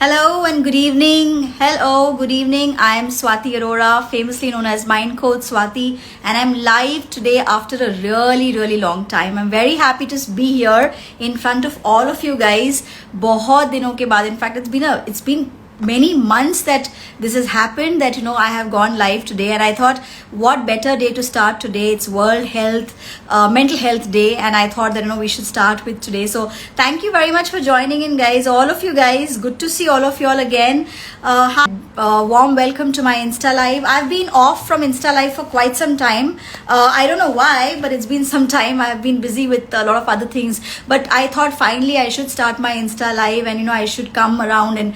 Hello and good evening. Hello, good evening. I am Swati Arora, famously known as Mind Coach Swati, and I'm live today after a really long time. I'm very happy to be here in front of all of you guys. बहुत दिनों के बाद, in fact, it's been many months that this has happened, that I have gone live today, and I thought what better day to start today. It's World Health Mental Health Day, and I thought that we should start with today. So thank you very much for joining in, guys. All of you guys, good to see all of you all again. Warm welcome to my Insta live. I've been off from Insta live for quite some time. I don't know why, but it's been some time. I've been busy with a lot of other things, but I thought finally I should start my Insta live, and I should come around and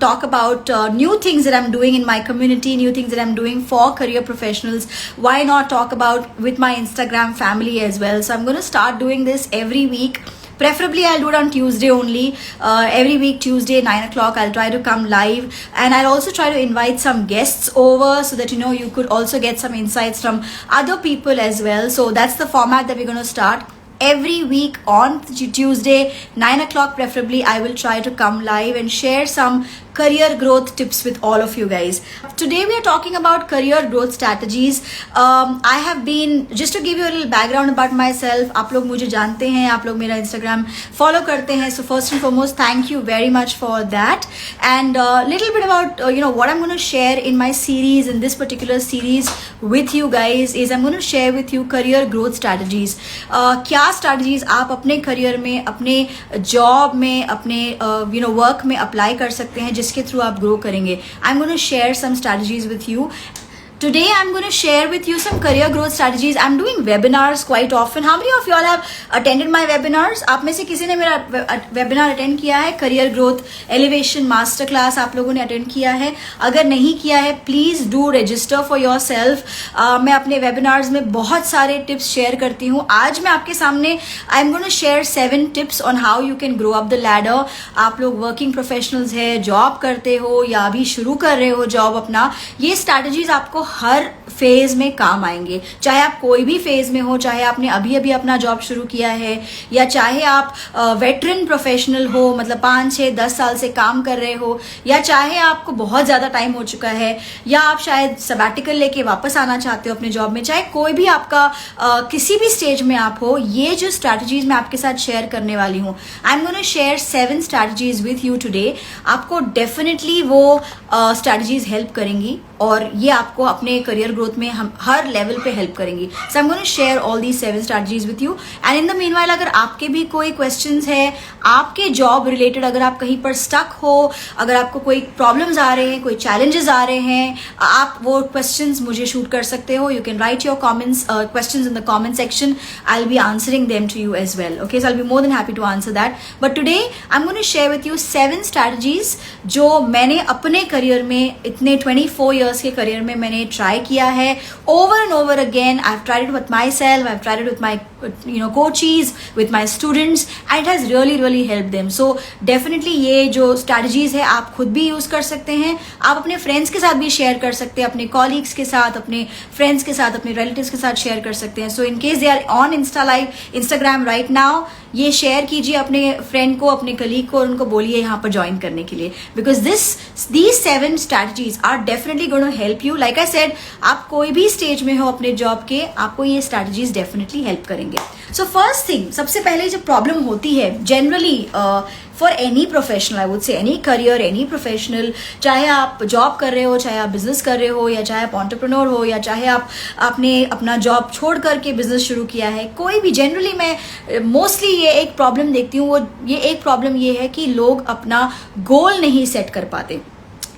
talk about new things that I'm doing in my community, new things that I'm doing for career professionals. Why not talk about with my Instagram family as well? So I'm going to start doing this every week. Preferably I'll do it on Tuesday only. Every week Tuesday 9 o'clock I'll try to come live, and I'll also try to invite some guests over so that you could also get some insights from other people as well. So that's the format that we're going to start. Every week on Tuesday 9 o'clock preferably, I will try to come live and share some career growth tips with all of you guys. Today we are talking about career growth strategies. I have been, just to give you a little background about myself, आप लोग मुझे जानते हैं, आप लोग मेरा Instagram follow करते हैं. So first and foremost, thank you very much for that. And little bit about what I'm going to share in my series, in this particular series with you guys, is I'm going to share with you career growth strategies. क्या strategies आप अपने career में, अपने job में, अपने work में apply कर सकते हैं जिसके थ्रू आप ग्रो करेंगे. I'm going to share some strategies with you. Today I'm going to share with you some career growth strategies. I'm doing webinars quite often. How many of you all have attended my webinars? आप में से किसी ने मेरा webinar attend किया है? Career growth elevation master class आप लोगों ने attend किया है? अगर नहीं किया है, please do register for yourself. मैं अपने webinars में बहुत सारे tips share करती हूँ. आज मैं आपके सामने I'm going to share 7 tips on how you can grow up the ladder. आप लोग working professionals है, job करते हो या अभी शुरू कर रहे हो job अपना, ये strategies आपको हर फेज में काम आएंगे. चाहे आप कोई भी फेज में हो, चाहे आपने अभी अपना जॉब शुरू किया है, या चाहे आप वेटरन प्रोफेशनल हो, मतलब 5, 6, 10 साल से काम कर रहे हो, या चाहे आपको बहुत ज्यादा टाइम हो चुका है, या आप शायद सबैटिकल लेके वापस आना चाहते हो अपने जॉब में. चाहे कोई भी आपका किसी भी स्टेज में आप हो, ये जो स्ट्रैटेजीज मैं आपके साथ शेयर करने वाली हूँ, आई am gonna share 7 strategies with you today. आपको डेफिनेटली वो स्ट्रैटेजीज हेल्प करेंगी और ये आपको अपने करियर ग्रोथ में हम हर लेवल पे हेल्प करेंगी. So I am gonna share all these 7 strategies with you. And in the meanwhile, अगर आपके भी कोई क्वेश्चंस है आपके जॉब रिलेटेड, अगर आप कहीं पर स्टक हो, अगर आपको कोई प्रॉब्लम्स आ रहे हैं, कोई चैलेंजेस आ रहे हैं, आप वो क्वेश्चंस मुझे शूट कर सकते हो. You can write your comments questions in the comment section. I will be answering them to you as well. Okay, so I will be more than happy to answer that. But today I am gonna share with you 7 strategies जो मैंने अपने career में, इतने 24 years के career में मैंने try किया है. over and over again. I've tried it with myself, I've tried it with my coaches, with my students, and it has really helped them. So definitely ये जो strategies है आप खुद भी यूज कर सकते हैं, आप अपने फ्रेंड्स के साथ भी शेयर कर सकते हैं, अपने कॉलीग्स के साथ, अपने फ्रेंड्स के साथ, अपने रिलेटिव्स के साथ शेयर कर सकते हैं. So in case they are on insta live, Instagram right now, ये शेयर कीजिए अपने फ्रेंड को, अपने कलीग को, और उनको बोलिए यहाँ पर ज्वाइन करने के लिए. Because these 7 strategies are definitely going to help you. Like I said, आप कोई भी स्टेज में हो अपने जॉब के, आपको ये स्ट्रैटेजीज डेफिनेटली हेल्प करेंगे. सो फर्स्ट थिंग, सबसे पहले जो प्रॉब्लम होती है generally for any professional, I would say any career, any professional, चाहे आप जॉब कर रहे हो, चाहे आप बिजनेस कर रहे हो, या चाहे आप एंटरप्रेन्योर हो, या चाहे आपने अपना जॉब छोड़ करके बिजनेस शुरू किया है, कोई भी, जनरली मैं मोस्टली ये एक प्रॉब्लम देखती हूँ. ये एक प्रॉब्लम ये है कि लोग अपना गोल नहीं सेट कर पाते.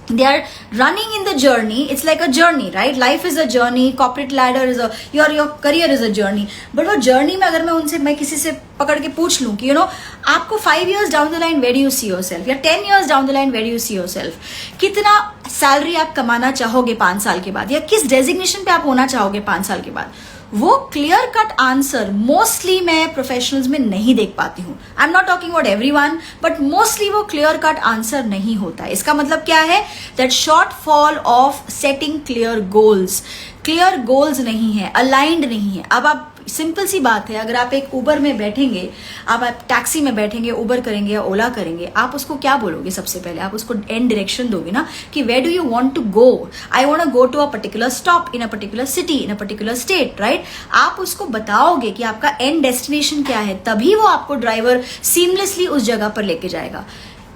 They are running in the journey. It's like a journey, right? Life is a journey. Corporate ladder is your career is a journey. But वो journey में अगर मैं किसी से पकड़ के पूछ लूं कि आपको 5 years down the line where do you see yourself, या 10 years down the line where do you see yourself, कितना सैलरी आप कमाना चाहोगे 5 साल के बाद, या किस डेजिग्नेशन पे आप होना चाहोगे 5 साल के बाद, वो क्लियर कट आंसर मोस्टली मैं प्रोफेशनल्स में नहीं देख पाती हूँ. I am not talking about everyone, but mostly वो क्लियर कट आंसर नहीं होता है. इसका मतलब क्या है? That short fall of setting clear goals. Clear goals नहीं है, अलाइंड नहीं है. अब आप सिंपल सी बात है, अगर आप एक उबर में बैठेंगे, आप टैक्सी में बैठेंगे, उबर करेंगे या ओला करेंगे, आप उसको क्या बोलोगे? सबसे पहले आप उसको एंड डायरेक्शन दोगे ना, कि where do you want to go, I want to go to a particular stop in a particular city in a particular state, right? आप उसको बताओगे कि आपका एंड डेस्टिनेशन क्या है, तभी वो आपको ड्राइवर सीमलेसली उस जगह पर लेके जाएगा.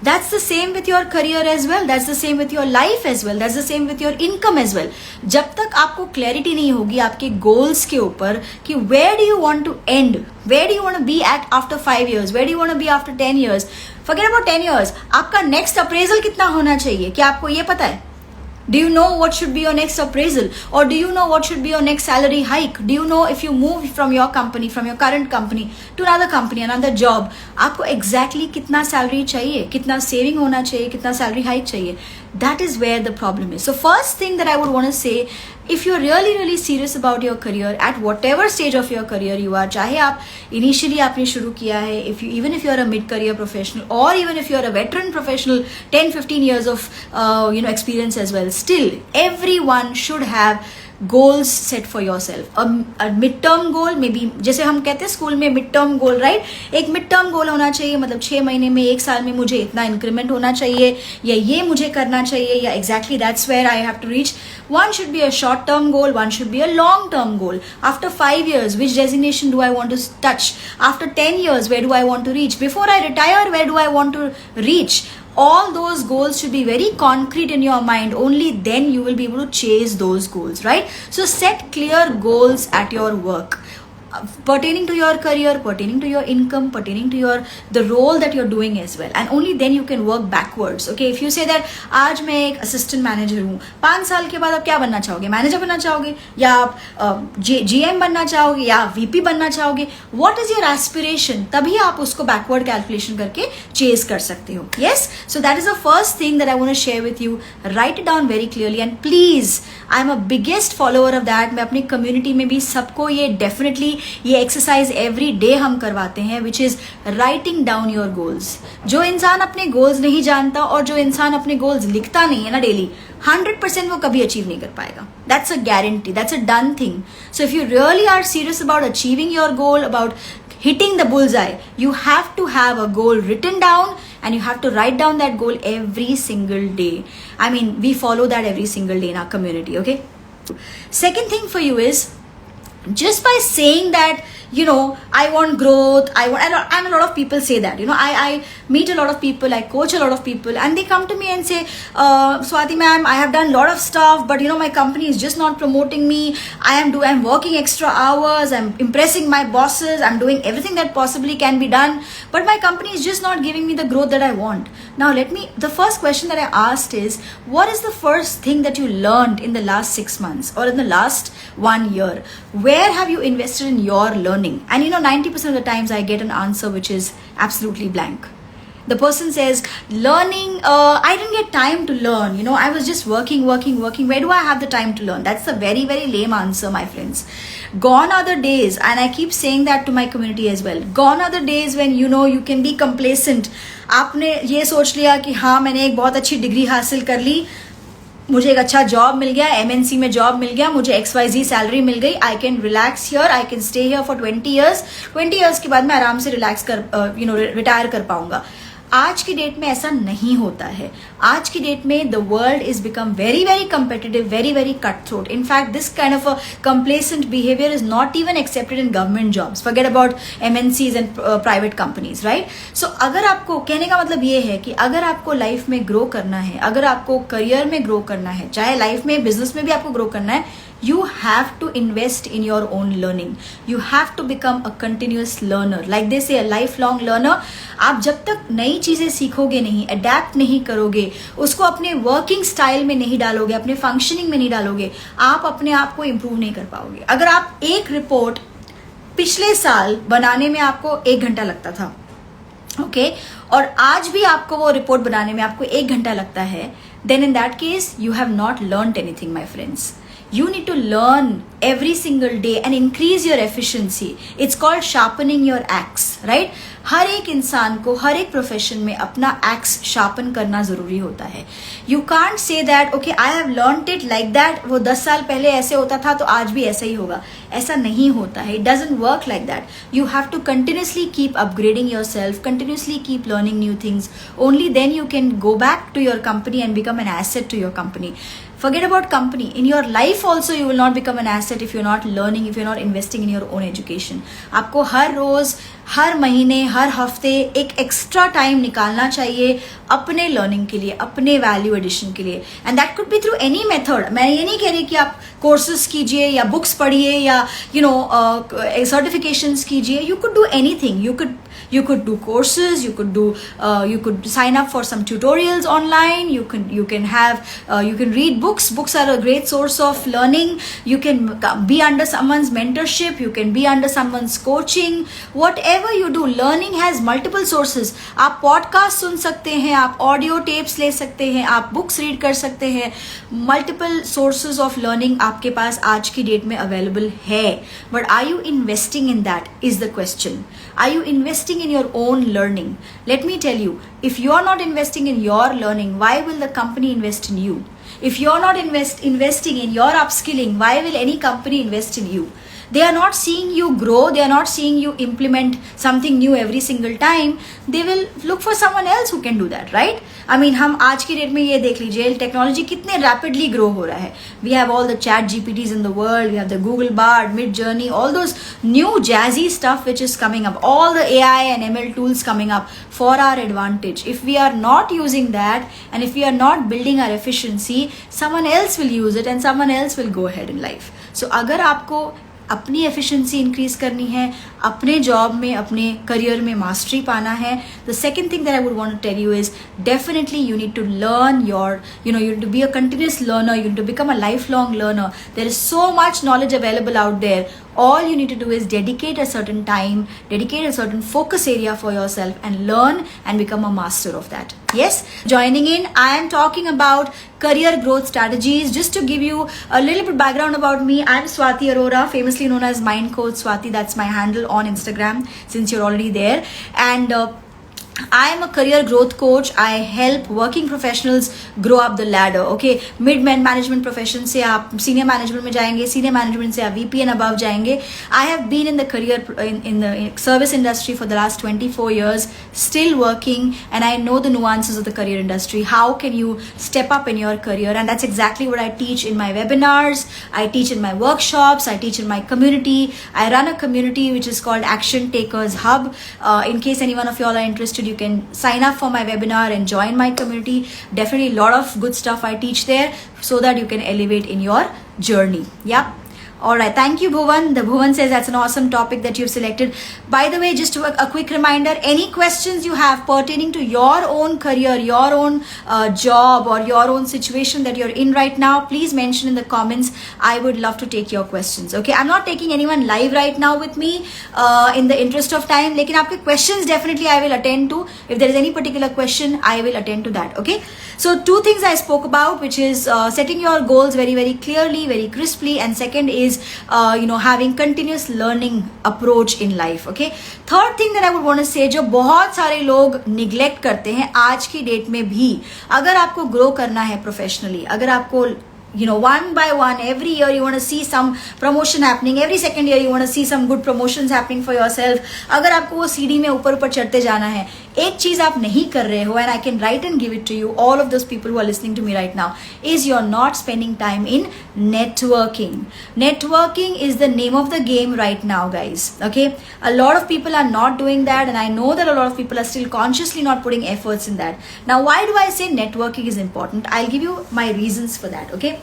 That's the same with your career as well. That's the same with your life as well. That's the same with your income as well. जब तक आपको क्लैरिटी नहीं होगी आपके गोल्स के ऊपर कि where do you want to end, where do you want to be at after 5 years, where do you want to be after 10 years, forget about 10 years. आपका next appraisal कितना होना चाहिए, क्या आपको ये पता है? Do you know what should be your next appraisal? Or do you know what should be your next salary hike? Do you know if you move from your company, from your current company to another company, another job, आपको exactly कितना salary चाहिए, कितना saving होना चाहिए, कितना salary hike चाहिए? That is where the problem is. So first thing that I would want to say, if you're really serious about your career at whatever stage of your career you are, चाहे आप initially आपने शुरू किया है, even if you're a mid career professional or even if you're a veteran professional, 10-15 years of experience as well, still everyone should have goals set for yourself. A mid-term goal, maybe जैसे हम कहते हैं school में mid-term goal, right? एक mid-term goal होना चाहिए, मतलब 6 महीने में, 1 साल में मुझे इतना इंक्रीमेंट होना चाहिए, या ये मुझे करना चाहिए, या exactly that's where I have to reach. One should be a short-term goal, one should be a long-term goal. After 5 years, which designation do I want to touch? After 10 years, where do I want to reach? Before I retire, where do I want to reach? All those goals should be very concrete in your mind. Only then you will be able to chase those goals, right? So set clear goals at your work, pertaining to your career, pertaining to your income, pertaining to the role that you're doing as well, and only then you can work backwards. Okay, if you say that आज मैं एक assistant manager हूँ, 5 साल के बाद आप क्या बनना चाहोगे? मैनेजर बनना चाहोगे, या आप GM बनना चाहोगे, या VP बनना चाहोगे? What is your aspiration? तभी आप उसको backward calculation करके chase कर सकते हो. Yes, so that is the first thing that I want to share with you. Write it down very clearly, and please, I'm a biggest follower of that. मैं अपनी community में भी सबको ये definitely ये एक्सरसाइज एवरी डे हम करवाते हैं, which is writing down your goals. जो इंसान अपने गोल्स नहीं जानता और जो इंसान अपने गोल्स लिखता नहीं है ना डेली, 100% वो कभी अचीव नहीं कर पाएगा. That's a guarantee, that's a done thing. So if you really are serious about achieving your goal, about hitting the bullseye, you have to have a goal written down and you have to write down that goal every single day. I mean, we follow that every single day in our community, okay? Second thing for you is, just by saying that, I want growth, and a lot of people say that, I meet a lot of people, I coach a lot of people, and they come to me and say, Swati ma'am, I have done a lot of stuff, but my company is just not promoting me. I'm working extra hours, I'm impressing my bosses, I'm doing everything that possibly can be done, but my company is just not giving me the growth that I want. Now the first question that I asked is, what is the first thing that you learned in the last 6 months or in the last 1 year? Where have you invested in your learning? And 90% of the times I get an answer which is absolutely blank. The person says, learning, I didn't get time to learn. I was just working. Where do I have the time to learn? That's a very, very lame answer, my friends. Gone are the days, and I keep saying that to my community as well. Gone are the days when, you can be complacent. आपने ये सोच लिया कि हाँ, मैंने एक बहुत अच्छी डिग्री हासिल कर ली, मुझे एक अच्छा जॉब मिल गया, MNC में जॉब मिल गया, मुझे XYZ सैलरी मिल गई, I can relax here, I can stay here for 20 years के बाद मैं आराम से रिलैक्स कर रिटायर कर पाऊंगा. आज की डेट में ऐसा नहीं होता है. आज की डेट में the world is become very very competitive, very very cut throat. In fact this kind of a complacent behaviour is not even accepted in government jobs. Forget about MNCs and private companies, right? So अगर आपको, कहने का मतलब ये है कि अगर आपको लाइफ में ग्रो करना है, अगर आपको करियर में ग्रो करना है, चाहे लाइफ में, बिजनेस में भी आपको ग्रो करना है, you have to invest in your own learning. You have to become a continuous learner. Like they say, a lifelong learner. आप जब तक नई चीजें सीखोगे नहीं, अडेप्ट नहीं करोगे, उसको अपने वर्किंग स्टाइल में नहीं डालोगे, अपने फंक्शनिंग में नहीं डालोगे, आप अपने आप को इम्प्रूव नहीं कर पाओगे. अगर आप एक रिपोर्ट पिछले साल बनाने में आपको 1 घंटा लगता था, ओके, और आज भी आपको वो रिपोर्ट बनाने में आपको 1 घंटा लगता है, then in that case you have not learned anything, my friends. You need to learn every single day and increase your efficiency. It's called sharpening your axe, right? हर एक इंसान को हर एक प्रोफेशन में अपना एक्स शार्पन करना जरूरी होता है. You can't say that okay I have learned it like that, वो 10 साल पहले ऐसे होता था तो आज भी ऐसा ही होगा. ऐसा नहीं होता है. It doesn't work like that. You have to continuously keep upgrading your self, continuously keep learning new things. Only then you can go back to your company and become an asset to your company. Forget about company. In your life also you will not become an asset if you're not learning, if you're not investing in your own education. आपको हर रोज, हर महीने, हर हफ्ते एक extra time निकालना चाहिए अपने learning के लिए, अपने वैल्यू एडिशन के लिए. And that could be through any method. मैं ये नहीं कह रही कि आप कोर्सेज कीजिए या बुक्स पढ़िए या सर्टिफिकेशंस कीजिए. You could do anything. You could do courses, you could sign up for some tutorials online, you can read books. Books are a great source of learning. You can be under someone's mentorship, you can be under someone's coaching. Whatever you do, learning has multiple sources. आप podcast सुन सकते हैं, आप audio tapes ले सकते हैं, आप books read कर सकते हैं. Multiple sources of learning आपके पास आज की डेट में available है. But are you investing in that is the question. Are you investing in your own learning? Let me tell you, if you are not investing in your learning, why will the company invest in you? If you are not investing in your upskilling, why will any company invest in you? They are not seeing you grow, they are not seeing you implement something new every single time. They will look for someone else who can do that, right? I mean, हम आज की date में ये देख लीजिए technology कितने rapidly grow हो रहा है. We have all the chat GPTs in the world, we have the Google Bard, Mid Journey, all those new jazzy stuff which is coming up, all the AI and ML tools coming up for our advantage. If we are not using that and if we are not building our efficiency, someone else will use it and someone else will go ahead in life. So अगर आपको अपनी efficiency increase करनी है, अपने job में, अपने career में mastery पाना है, the second thing that I would want to tell you is definitely you need to learn your you need to be a continuous learner, you need to become a life long learner. There is so much knowledge available out there. All you need to do is dedicate a certain time, dedicate a certain focus area for yourself and learn and become a master of that. Yes, joining in, I am talking about career growth strategies. Just to give you a little bit background about me, I'm Swati Arora, famously known as Mind Coach Swati. That's my handle on Instagram since you're already there. And I am a career growth coach. I help working professionals grow up the ladder. Okay, mid management profession से आप senior management में जाएंगे, senior management से आप VP and above जाएंगे. I have been in the career in the service industry for the last 24 years, still working, and I know the nuances of the career industry. How can you step up in your career? And that's exactly what I teach in my webinars. I teach in my workshops. I teach in my community. I run a community which is called Action Takers Hub. In case any one of y'all are interested, you can sign up for my webinar and join my community. Definitely a lot of good stuff I teach there so that you can elevate in your journey. Yeah. Alright, thank you Bhuvan. The Bhuvan says that's an awesome topic that you've selected. By the way, just a quick reminder, any questions you have pertaining to your own career, your own job or your own situation that you're in right now, please mention in the comments. I would love to take your questions. Okay, I'm not taking anyone live right now with me in the interest of time. Lekin aapke questions definitely I will attend to. If there is any particular question, I will attend to that. Okay, so two things I spoke about, which is setting your goals very, very clearly, very crisply, and second is having continuous learning approach in life. Okay, third thing that I would want to say, जो बहुत सारे लोग neglect करते हैं आज की date में भी, अगर आपको grow करना है professionally, अगर आपको one by one, every year you want to see some promotion happening, every second year you want to see some good promotions happening for yourself, अगर आपको वो सीढ़ी में ऊपर ऊपर चढ़ते जाना है, एक चीज आप नहीं कर रहे हो, and I can write and give it to you, all of those people who are listening to me right now, is you're not spending time in networking. Networking is the name of the game right now, guys. Okay, a lot of people are not doing that, and I know that a lot of people are still consciously not putting efforts in that. Now, why do I say networking is important? I'll give you my reasons for that. Okay,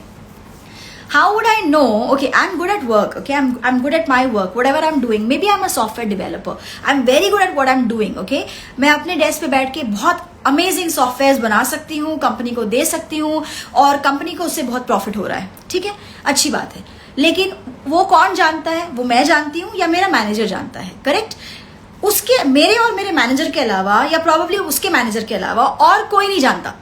how would I know? Okay, I'm good at work. Okay, I'm good at my work, whatever I'm doing. Maybe I'm a software developer. I'm very good at what I'm doing. Okay, मैं अपने desk पे बैठ के बहुत amazing software बना सकती हूँ, company को दे सकती हूँ, और कंपनी को उससे बहुत प्रॉफिट हो रहा है. ठीक है, अच्छी बात है. लेकिन वो कौन जानता है? वो मैं जानती हूँ या मेरा मैनेजर जानता है? करेक्ट. उसके, मेरे और मेरे मैनेजर के अलावा, या प्रॉब्ली उसके मैनेजर के अलावा और कोई नहीं जानता.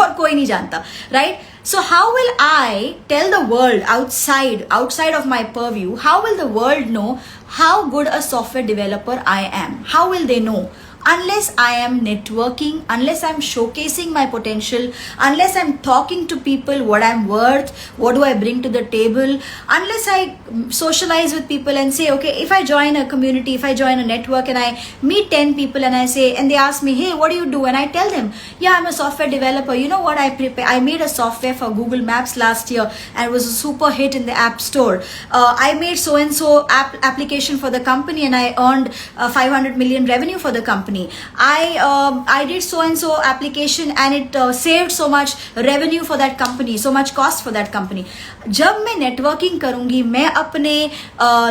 और कोई नहीं जानता, right? So how will I tell the world outside of my purview, how will the world know how good a software developer I am? How will they know? Unless I am networking, unless I'm showcasing my potential, unless I'm talking to people what I'm worth, what do I bring to the table, unless I socialize with people and say, okay, if I join a community, if I join a network and I meet 10 people and I say, and they ask me, hey, what do you do? And I tell them, yeah, I'm a software developer. You know what I made a software for Google Maps last year and it was a super hit in the App Store. I made so-and-so application for the company and I earned 500 million revenue for the company. I did so and so application and it saved so much revenue for that company, so much cost for that company. जब मैं networking करूंगी मैं अपने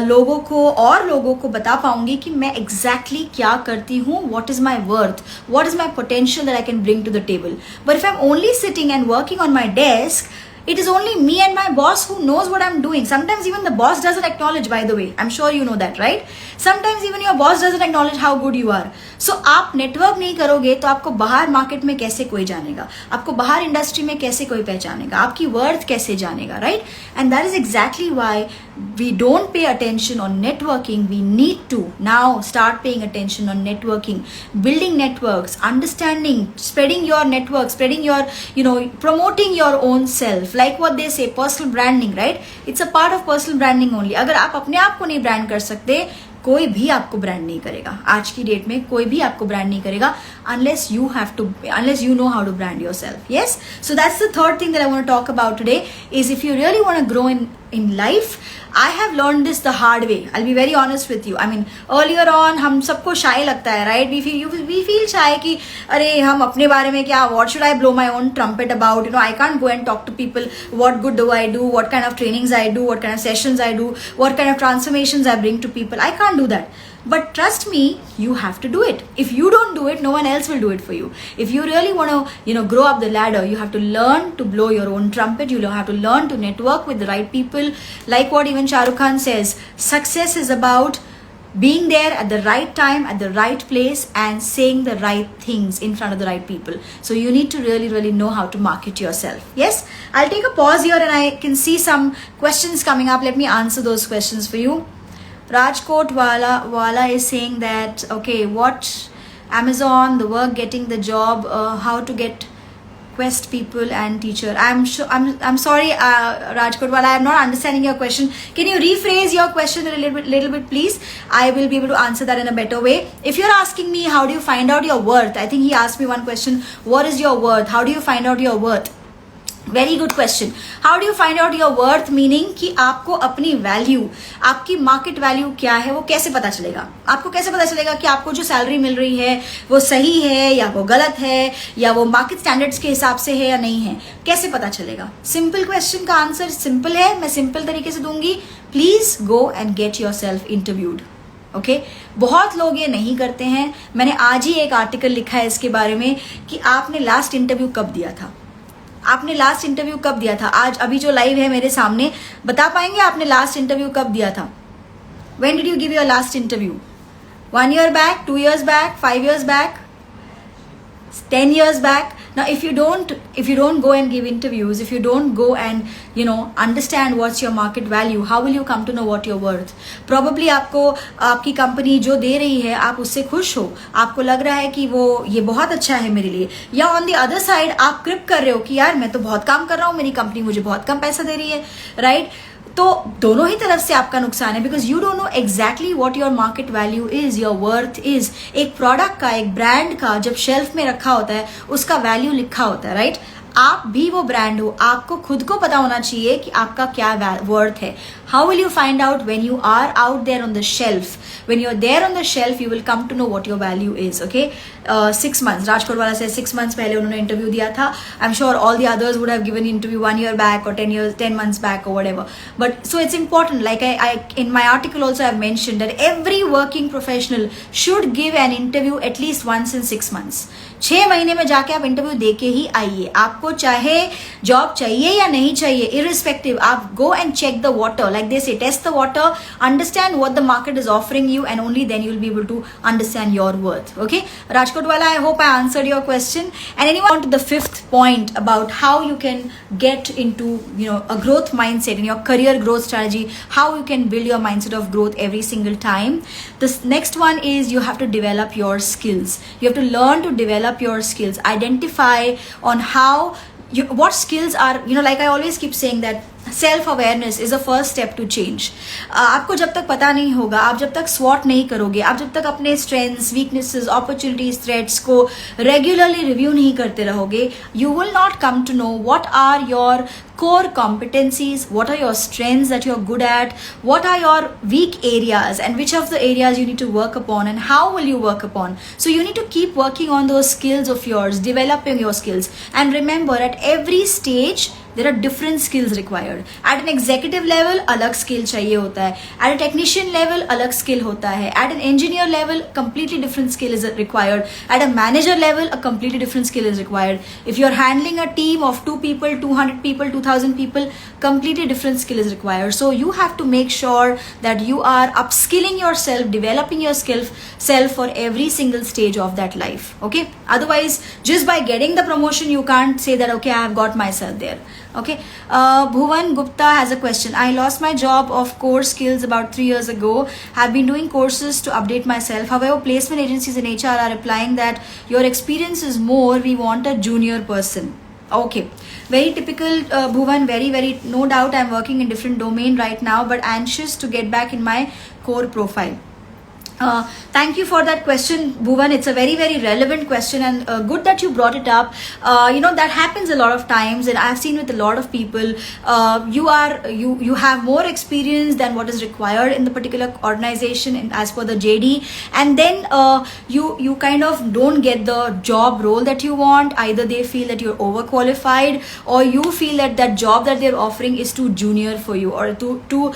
लोगों को और लोगों को बता पाऊंगी कि मैं exactly क्या करती हूँ, what is my worth, what is my potential that I can bring to the table. But if I'm only sitting and working on my desk, it is only me and my boss who knows what I'm doing. Sometimes even the boss doesn't acknowledge, by the way. I'm sure you know that, right? Sometimes even your boss doesn't acknowledge how good you are. So आप network नहीं करोगे तो आपको बाहर market में कैसे कोई जानेगा, आपको बाहर इंडस्ट्री में कैसे कोई पहचानेगा, आपकी वर्थ कैसे जानेगा, right? And that is exactly why we don't pay attention on networking. We need to now start paying attention on networking, building networks, understanding, spreading your network, spreading your, promoting your own self. Like what they say, personal branding, right? It's a part of personal branding only. अगर आप अपने आप को नहीं brand कर सकते, कोई भी आपको ब्रांड नहीं करेगा. आज की डेट में कोई भी आपको ब्रांड नहीं करेगा unless you know how to brand yourself. Yes, so that's the third thing that I want to talk about today, is if you really want to grow in life. I have learned this the hard way. I'll be very honest with you. I mean, earlier on हम सबको shy लगता है, right? We feel shy कि अरे हम अपने बारे में क्या, what should I blow my own trumpet about? I can't go and talk to people. What good do I do? What kind of trainings I do? What kind of sessions I do? What kind of transformations I bring to people? I can't do that. But trust me, you have to do it. If you don't do it, no one else will do it for you. If you really want to, grow up the ladder, you have to learn to blow your own trumpet. You have to learn to network with the right people. Like what even Shah Rukh Khan says, success is about being there at the right time, at the right place, and saying the right things in front of the right people. So you need to really, really know how to market yourself. Yes, I'll take a pause here and I can see some questions coming up. Let me answer those questions for you. Rajkot Wala is saying that, okay, what Amazon, the work, getting the job, how to get quest people and teacher. I'm sorry, Rajkot Wala, I'm not understanding your question. Can you rephrase your question a little bit, please? I will be able to answer that in a better way. If you're asking me, how do you find out your worth? I think he asked me one question. What is your worth? How do you find out your worth? Very good question. How do you find out your worth, meaning कि आपको अपनी value, आपकी market value क्या है, वो कैसे पता चलेगा? आपको कैसे पता चलेगा कि आपको जो सैलरी मिल रही है वो सही है या वो गलत है या वो मार्केट स्टैंडर्ड्स के हिसाब से है या नहीं है? कैसे पता चलेगा? सिंपल क्वेश्चन का आंसर सिंपल है, मैं सिंपल तरीके से दूंगी. Please go and get your self interviewed. Okay, बहुत लोग ये नहीं करते हैं. मैंने आज ही एक आर्टिकल लिखा है इसके बारे में कि आपने लास्ट इंटरव्यू कब दिया था. आपने लास्ट इंटरव्यू कब दिया था? आज अभी जो लाइव है मेरे सामने, बता पाएंगे आपने लास्ट इंटरव्यू कब दिया था? When did you give your last interview? 1 year back, 2 years back, 5 years back, 10 years back? Now if you don't go and give interviews, if you don't go and understand what's your market value, how will you come to know what you're worth? Probably आपको आपकी company जो दे रही है आप उससे खुश हो, आपको लग रहा है कि ये बहुत अच्छा है मेरे लिए, या ऑन द अदर साइड आप क्रिप कर रहे हो कि यार मैं तो बहुत काम कर रहा हूँ, मेरी कंपनी मुझे बहुत कम पैसा दे रही है, राइट? तो दोनों ही तरफ से आपका नुकसान है, because you don't know exactly what your market value is, your worth is. एक प्रोडक्ट का, एक ब्रांड का जब शेल्फ में रखा होता है उसका वैल्यू लिखा होता है, राइट? आप भी वो ब्रांड हो, आपको खुद को पता होना चाहिए कि आपका क्या वर्थ है. How will you find out when you are out there on the shelf? When you're there on the shelf, you will come to know what your value is. Okay, 6 months. Rajkot wala says 6 months पहले उन्होंने interview दिया था. I'm sure all the others would have given interview 1 year back or 10 months back or whatever. But so it's important. Like I in my article also I've mentioned that every working professional should give an interview at least once in 6 months. 6 महीने में जाके आप interview दे के ही आइए. आपको चाहे job चाहिए या नहीं चाहिए, irrespective, आप go and check the water. Like they say, test the water, understand what the market is offering you, and only then you'll be able to understand your worth. Okay, Rajkot Rajkot wala, I hope I answered your question. And anyone on to the fifth point about how you can get into, a growth mindset in your career growth strategy, how you can build your mindset of growth every single time. This next one is you have to develop your skills. You have to learn to develop your skills. Identify on how what skills are, like I always keep saying that self awareness is a first step to change. आपको जब तक पता नहीं होगा, आप जब तक स्वॉट नहीं करोगे, आप जब तक अपने स्ट्रेंथ्स, वीकनेसेस, अपॉर्चुनिटीज, थ्रेट्स को रेगुलरली रिव्यू नहीं करते रहोगे, you will not come to know what are your core competencies, what are your strengths that you're good at, what are your weak areas, and which of the areas you need to work upon, and how will you work upon. So you need to keep working on those skills of yours, developing your skills. And remember, at every stage there are different skills required. At an executive level अलग skill चाहिए होता है, at a technician level अलग skill होता है, at an engineer level completely different skill is required, at a manager level a completely different skill is required. If you're handling a team of 2 people, 200 people, 2000 people, completely different skill is required. So you have to make sure that you are upskilling yourself, developing your self for every single stage of that life. Okay, otherwise just by getting the promotion you can't say that okay, I have got myself there. Okay, Bhuvan Gupta has a question. I lost my job of core skills about 3 years ago. Have been doing courses to update myself. However, placement agencies in HR are replying that your experience is more, we want a junior person. Okay, very typical, Bhuvan. Very, no doubt I'm working in different domain right now, but anxious to get back in my core profile. Thank you for that question, Bhuvan. It's a very relevant question, and good that you brought it up. That happens a lot of times, and I've seen with a lot of people. You have more experience than what is required in the particular organization as per the JD, and then you kind of don't get the job role that you want. Either they feel that you're overqualified, or you feel that job that they're offering is too junior for you, or too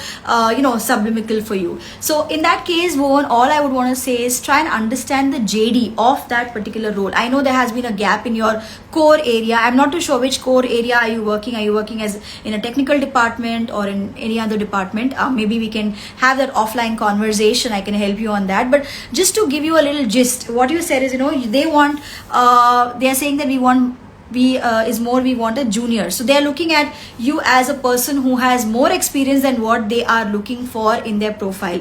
sublimical for you. So in that case, Bhuvan, all I would want to say is try and understand the JD of that particular role. I know there has been a gap in your core area. I'm not too sure which core area are you working. Are you working as in a technical department or in any other department? Maybe we can have that offline conversation. I can help you on that. But just to give you a little gist, what you said is, they are saying that we want a junior. So they are looking at you as a person who has more experience than what they are looking for in their profile.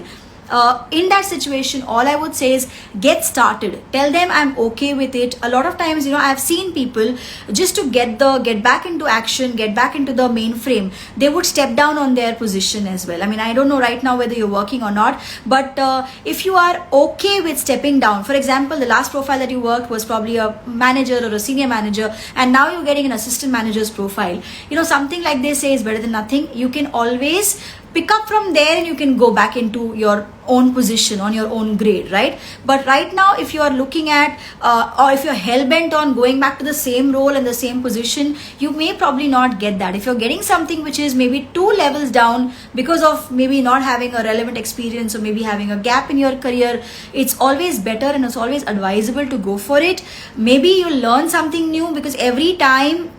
In that situation, all I would say is get started. Tell them I'm okay with it. A lot of times, I've seen people just to get back into action, get back into the mainframe, they would step down on their position as well. I mean, I don't know right now whether you're working or not, but if you are okay with stepping down, for example, the last profile that you worked was probably a manager or a senior manager, and now you're getting an assistant manager's profile. Something like they say is better than nothing. You can always pick up from there, and you can go back into your own position on your own grade, right? But right now, if you are looking at or if you're hell-bent on going back to the same role and the same position, you may probably not get that. If you're getting something which is maybe 2 levels down because of maybe not having a relevant experience or maybe having a gap in your career, it's always better and it's always advisable to go for it. Maybe you'll learn something new because every time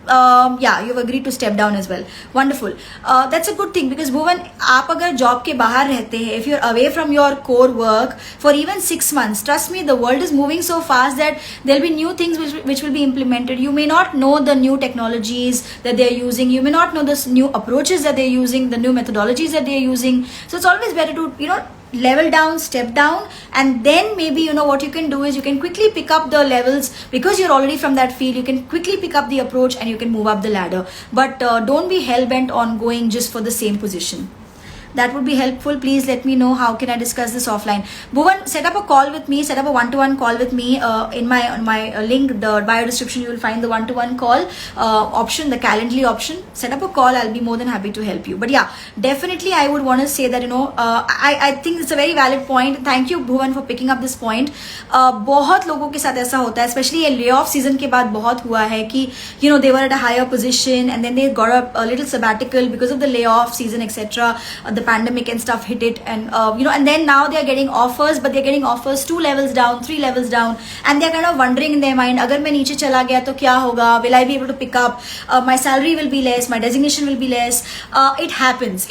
you've agreed to step down as well. Wonderful. That's a good thing, because Bhuvan, आप अगर job के बाहर रहते हैं, if you're away from your core work for even 6 months, trust me, the world is moving so fast that there'll be new things which will be implemented. You may not know the new technologies that they're using. You may not know the new approaches that they're using, the new methodologies that they're using. So it's always better to, level down, step down, and then maybe what you can do is you can quickly pick up the levels because you're already from that field. You can quickly pick up the approach and you can move up the ladder, but don't be hell-bent on going just for the same position. That would be helpful. Please let me know how can I discuss this offline. Bhuvan, set up a call with me, set up a one-to-one call with me. In my link, the bio description, you will find the one-to-one call option, the Calendly option. Set up a call. I'll be more than happy to help you. But yeah, definitely I would want to say that, I think it's a very valid point. Thank you, Bhuvan, for picking up this point. बहुत लोगों के साथ ऐसा होता है, especially ये layoff season के बाद बहुत हुआ है कि, they were at a higher position and then they got a little sabbatical because of the layoff season, etc. The pandemic and stuff hit it, and and then now they are getting offers, but they're getting offers 2 levels down, 3 levels down, and they're kind of wondering in their mind, agar main niche chala gaya to kya hoga, will I be able to pick up, my salary will be less, my designation will be less. It happens,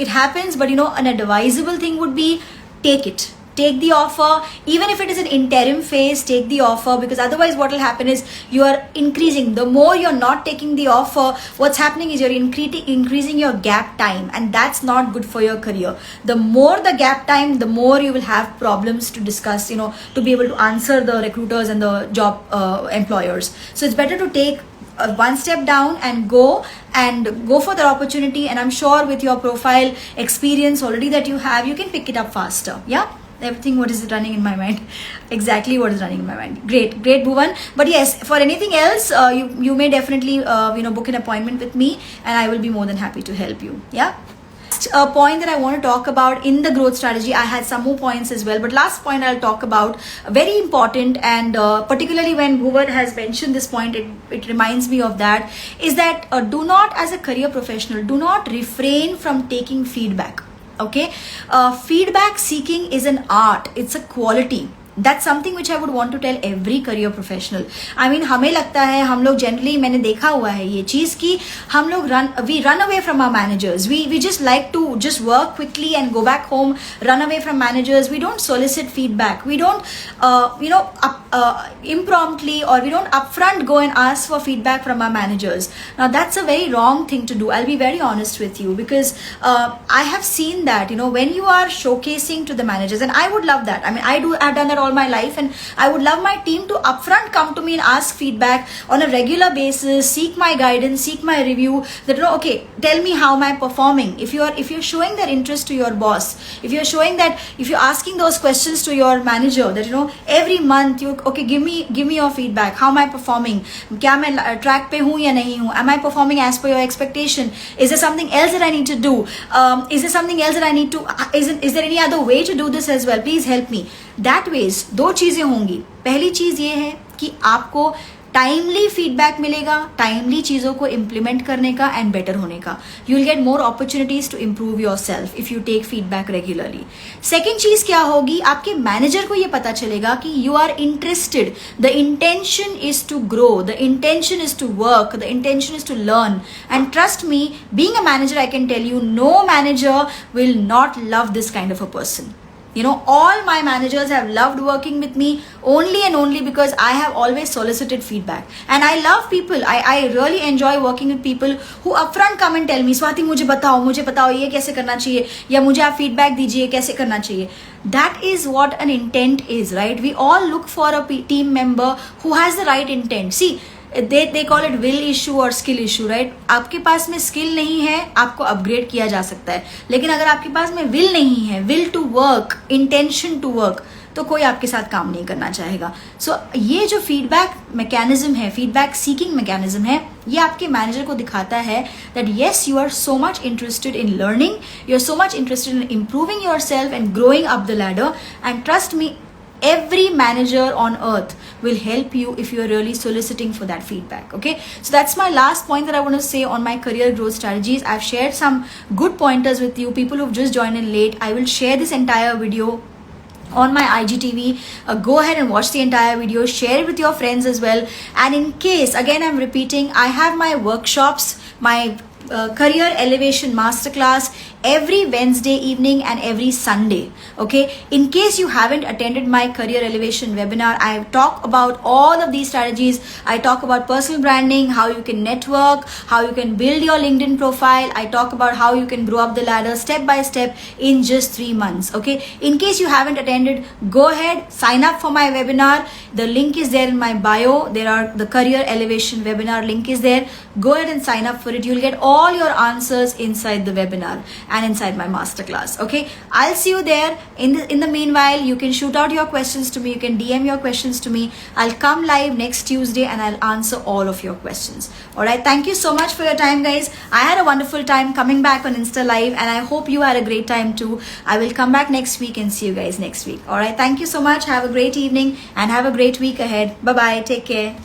but an advisable thing would be take it. take the offer. Even if it is an interim phase, take the offer, because otherwise what will happen is you are increasing. The more you're not taking the offer, what's happening is you're increasing your gap time, and that's not good for your career. The more the gap time, the more you will have problems to discuss, to be able to answer the recruiters and the job employers. So it's better to take one step down and go for the opportunity. And I'm sure with your profile experience already that you have, you can pick it up faster. Yeah, everything what is running in my mind, exactly what is running in my mind. Great Bhuvan. But yes, for anything else, you may definitely book an appointment with me, and I will be more than happy to help you. Yeah. A point that I want to talk about in the growth strategy, I had some more points as well, but last point I'll talk about, very important, and particularly when Bhuvan has mentioned this point, it reminds me of that, is that do not, as a career professional, do not refrain from taking feedback. Okay, feedback seeking is an art, it's a quality. That's something which I would want to tell every career professional. I mean, हमें लगता है, हम लोग generally, मैंने देखा हुआ है ये चीज़ कि हम लोग we run away from our managers. We just like to just work quickly and go back home, run away from managers. We don't solicit feedback. We don't, impromptly, or we don't upfront go and ask for feedback from our managers. Now, that's a very wrong thing to do. I'll be very honest with you, because I have seen that, when you are showcasing to the managers, and I would love that. I mean, I've done that all my life, and I would love my team to upfront come to me and ask feedback on a regular basis, seek my guidance, seek my review, that okay, tell me how am I performing. If you're showing that interest to your boss, if you're showing that, if you're asking those questions to your manager, that every month you give me your feedback, how am I performing, क्या मैं track पे हूँ या नहीं हूँ, am I performing as per your expectation, is there something else that I need to do, is there something else that I need to, is there any other way to do this as well, please help me. That ways दो चीजें होंगी. पहली चीज ये है कि आपको timely feedback मिलेगा, टाइमली चीजों को इम्प्लीमेंट करने का एंड बेटर होने का. You will get more opportunities to improve your self if you take feedback regularly. Second चीज क्या होगी, आपके मैनेजर को ये पता चलेगा कि you are interested. The intention is to grow, the intention is to work, the intention is to learn. And trust me, being a manager, I can tell you, no manager will not love this kind of a person. All my managers have loved working with me only and only because I have always solicited feedback. And I love people. I really enjoy working with people who upfront come and tell me, Swati, मुझे बताओ ये कैसे करना चाहिए, या मुझे आप feedback दीजिए कैसे करना चाहिए. That is what an intent is, right? We all look for a team member who has the right intent. See, they call it will issue or skill issue, right? आपके पास में skill नहीं है, आपको upgrade किया जा सकता है. लेकिन अगर आपके पास में will नहीं है, will to work, intention to work, तो कोई आपके साथ काम नहीं करना चाहेगा. So ये जो feedback mechanism है, feedback seeking mechanism है, ये आपके मैनेजर को दिखाता है that yes, you are so much interested in learning, you are so much interested in improving yourself and growing up the ladder. And trust me, every manager on earth will help you if you are really soliciting for that feedback. Okay, so that's my last point that I want to say on my career growth strategies. I've shared some good pointers with you. People who've just joined in late, I will share this entire video on my IGTV. Go ahead and watch the entire video, share it with your friends as well. And in case, again I'm repeating, I have my workshops, my career elevation masterclass every Wednesday evening and every Sunday. Okay, in case you haven't attended my career elevation webinar, I talk about all of these strategies. I talk about personal branding, how you can network, how you can build your LinkedIn profile. I talk about how you can grow up the ladder step by step in just 3 months. Okay, in case you haven't attended, go ahead, sign up for my webinar. The link is there in my bio. The career elevation webinar link is there. Go ahead and sign up for it. You'll get all your answers inside the webinar and inside my masterclass. Okay, I'll see you there. In the meanwhile, you can shoot out your questions to me, you can DM your questions to me. I'll come live next Tuesday and I'll answer all of your questions. Alright, thank you so much for your time, guys. I had a wonderful time coming back on Insta Live, and I hope you had a great time too. I will come back next week and see you guys next week. Alright, thank you so much. Have a great evening and have a great week ahead. Bye bye, take care.